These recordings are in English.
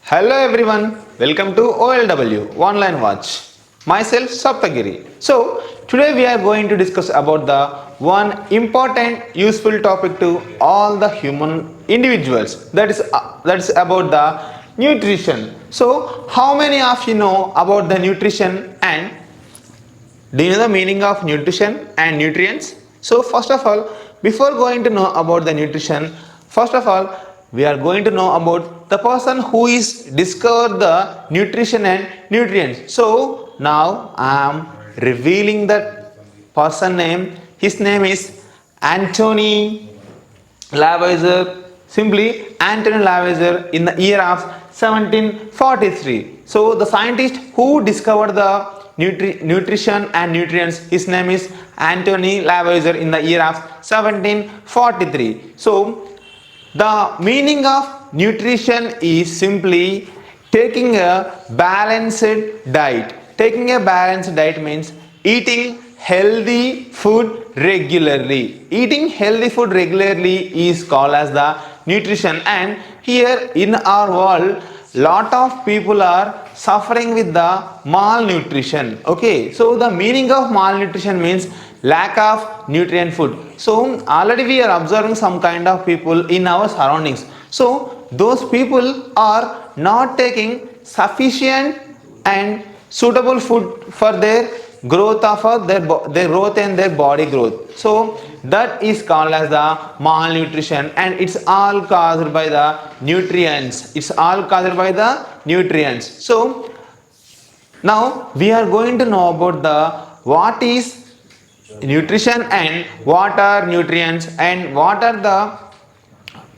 Hello everyone, welcome to OLW Online Watch. Myself Sapthagiri. So today we are going to discuss about the one important useful topic to all the human individuals. That is about the nutrition. So how many of you know about the nutrition, and do you know the meaning of nutrition and nutrients? So first of all, before going to know about the nutrition, first of all, we are going to know about the person who is discovered the nutrition and nutrients. So now I am revealing that person name. His name is Anthony Lavoisier, simply Anthony Lavoisier, in the year of 1743. So the scientist who discovered the nutrition and nutrients, his name is Anthony Lavoisier, in the year of 1743. So the meaning of nutrition is simply taking a balanced diet. Taking a balanced diet means eating healthy food regularly. Eating healthy food regularly is called as the nutrition. And here in our world, lot of people are suffering with the malnutrition. Okay, so the meaning of malnutrition means lack of nutrient food. So already we are observing some kind of people in our surroundings. So those people are not taking sufficient and suitable food for their growth of their growth and their body growth. So that is called as the malnutrition, and it's all caused by the nutrients. It's all caused by the nutrients. So now we are going to know about the what is nutrition and what are nutrients and what are the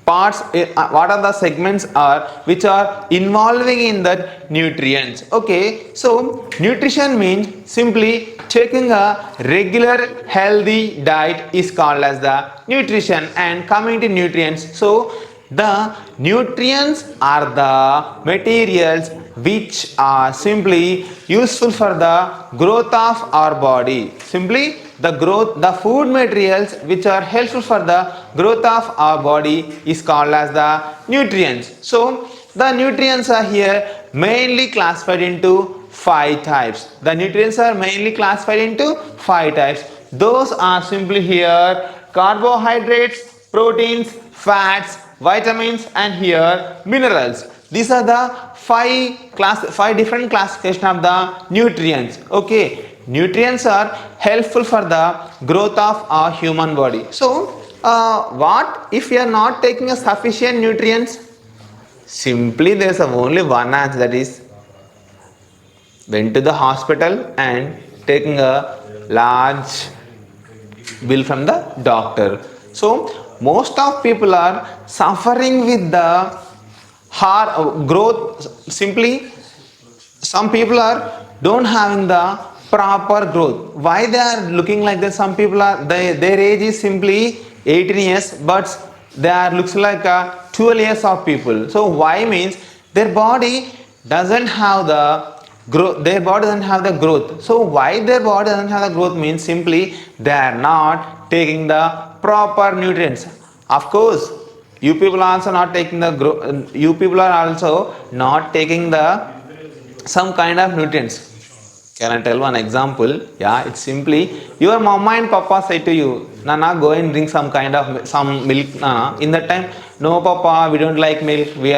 parts, what are the segments are which are involving in that nutrients. Okay, so nutrition means simply taking a regular healthy diet is called as the nutrition. And coming to nutrients, so the nutrients are the materials which are simply useful for the growth of our body. Simply the food materials which are helpful for the growth of our body is called as the nutrients. So the nutrients are here mainly classified into 5 types. The nutrients are mainly classified into 5 types. Those are simply here carbohydrates, proteins, fats, vitamins, and here minerals. These are the 5 different classification of the nutrients. Okay, nutrients are helpful for the growth of our human body. So what if we are not taking a sufficient nutrients? Simply there is only one answer, that is went to the hospital and taking a large bill from the doctor. So most of people are suffering with the hard growth. Simply some people are don't having the proper growth. Why they are looking like this? Some people are their age is simply 18 years, but they are looks like 12 years of people. So why means their body doesn't have the growth. Their body doesn't have the growth. So why their body doesn't have the growth means simply they are not taking the proper nutrients. Of course, you people are also not taking the you people are also not taking the some kind of nutrients. Can I tell one example? Yeah, it's simply your mama and papa say to you, Nana, go and drink some kind of some milk. Nana. In that time, no papa, we don't like milk. We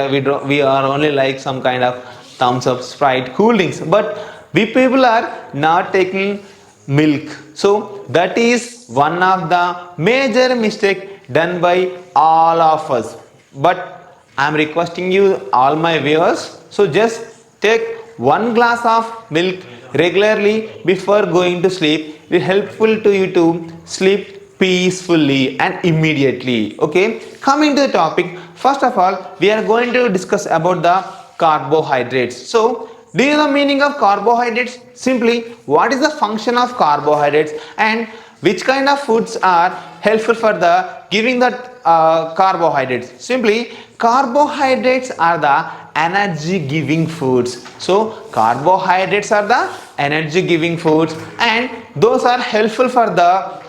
are only like some kind of thumbs up, Sprite, cool drinks. But we people are not taking milk. So that is one of the major mistake done by all of us. But I am requesting you, all my viewers, so just take 1 glass of milk regularly before going to sleep. It is helpful to you to sleep peacefully and immediately. Okay, coming to the topic, first of all we are going to discuss about the carbohydrates. So do you know the meaning of carbohydrates? Simply what is the function of carbohydrates and which kind of foods are helpful for the giving that carbohydrates? Simply carbohydrates are the energy giving foods. So carbohydrates are the energy giving foods, and those are helpful for the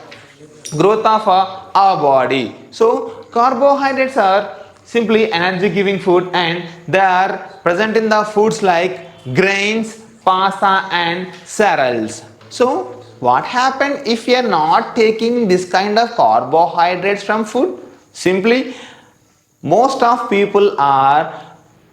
growth of our body. So carbohydrates are simply energy giving food, and they are present in the foods like grains, pasta and cereals. So what happens if we are not taking this kind of carbohydrates from food? Simply most of people are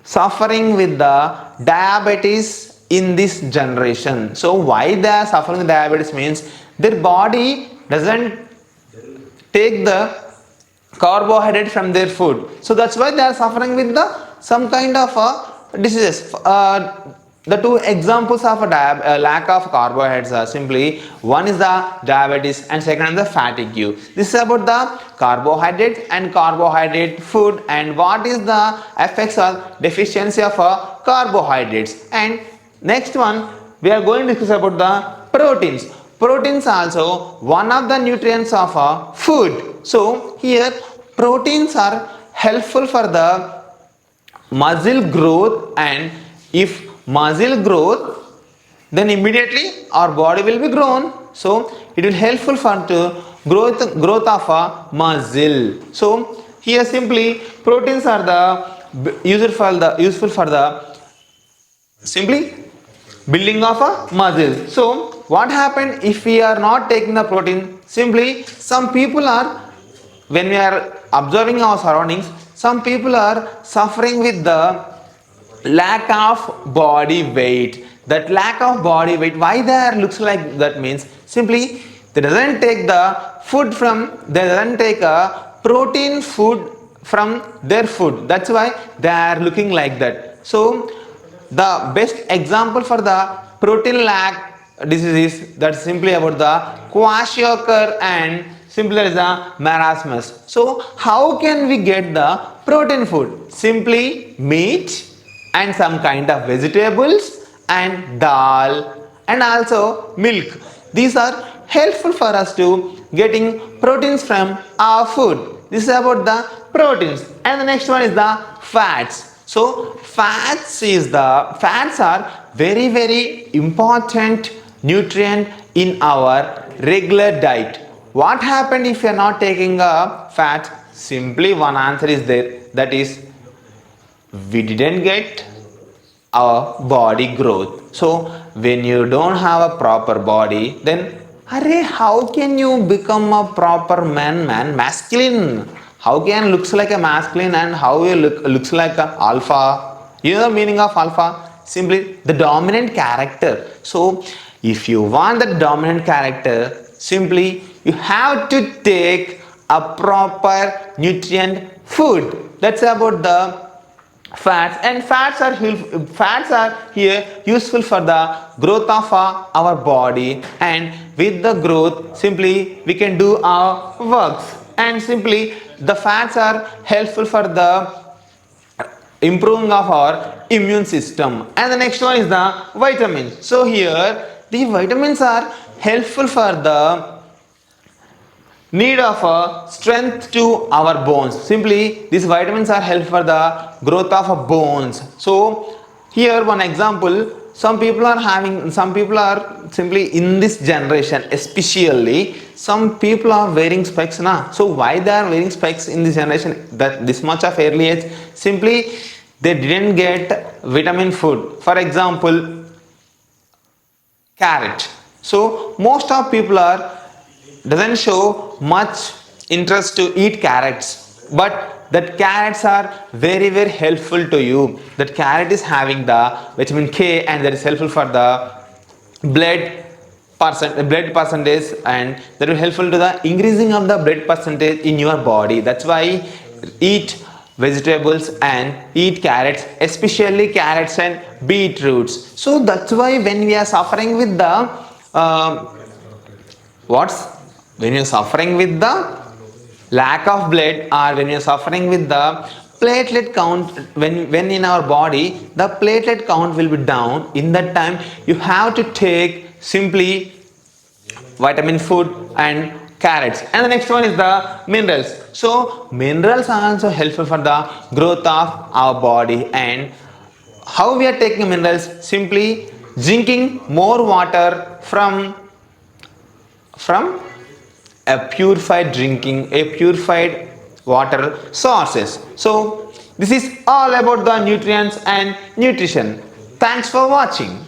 suffering with the diabetes in this generation. So why they are suffering with diabetes means their body doesn't take the carbohydrate from their food, so that's why they are suffering with the some kind of diseases. The two examples of a lack of carbohydrates are simply one is the diabetes and second is the fatigue. This is about the carbohydrates and carbohydrate food and what is the effects of deficiency of carbohydrates. And next one we are going to discuss about the proteins. Proteins are also one of the nutrients of food. So here proteins are helpful for the muscle growth, and if muscle growth then immediately our body will be grown. So it will helpful for to growth of a muscle. So here simply proteins are the useful for the simply building of a muscle. So what happened if we are not taking the protein? Simply some people are, when we are observing our surroundings, some people are suffering with the lack of body weight. That lack of body weight, why they looks like that means simply they doesn't take the food from, they doesn't take a protein food from their food, that's why they are looking like that. So the best example for the protein lack disease is that's simply about the kwashiorkor and simply there is a marasmus. So how can we get the protein food? Simply meat and some kind of vegetables and dal and also milk. These are helpful for us to getting proteins from our food. This is about the proteins. And the next one is the fats. So fats are very important nutrient in our regular diet. What happened if you are not taking a fat? Simply one answer is there, that is we didn't get our body growth. So when you don't have a proper body, then how can you become a proper masculine? How can looks like a masculine and how you looks like a alpha? You know the meaning of alpha? Simply the dominant character. So if you want the dominant character, simply you have to take a proper nutrient food. That's about the fats, and fats are here useful for the growth of our body, and with the growth simply we can do our works, and simply the fats are helpful for the improving of our immune system. And the next one is the vitamins. So here the vitamins are helpful for the need of strength to our bones. Simply these vitamins are helpful for the growth of bones. So here one example, some people are simply in this generation especially, some people are wearing specs now. So why they are wearing specs in this generation, that this much of early age? Simply they didn't get vitamin food. For example, carrot. So most of people are doesn't show much interest to eat carrots, but that carrots are very helpful to you. That carrot is having the vitamin K and that is helpful for the blood percentage, and that will helpful to the increasing of the blood percentage in your body. That's why eat vegetables and eat carrots, especially carrots and beetroots. So that's why when we are suffering with the when you're suffering with the lack of blood, or when you're suffering with the platelet count, when in our body the platelet count will be down, in that time you have to take simply vitamin food and carrots. And the next one is the minerals. So minerals are also helpful for the growth of our body. And how we are taking minerals? Simply drinking more water from a purified water sources. So This is all about the nutrients and nutrition. Thanks for watching.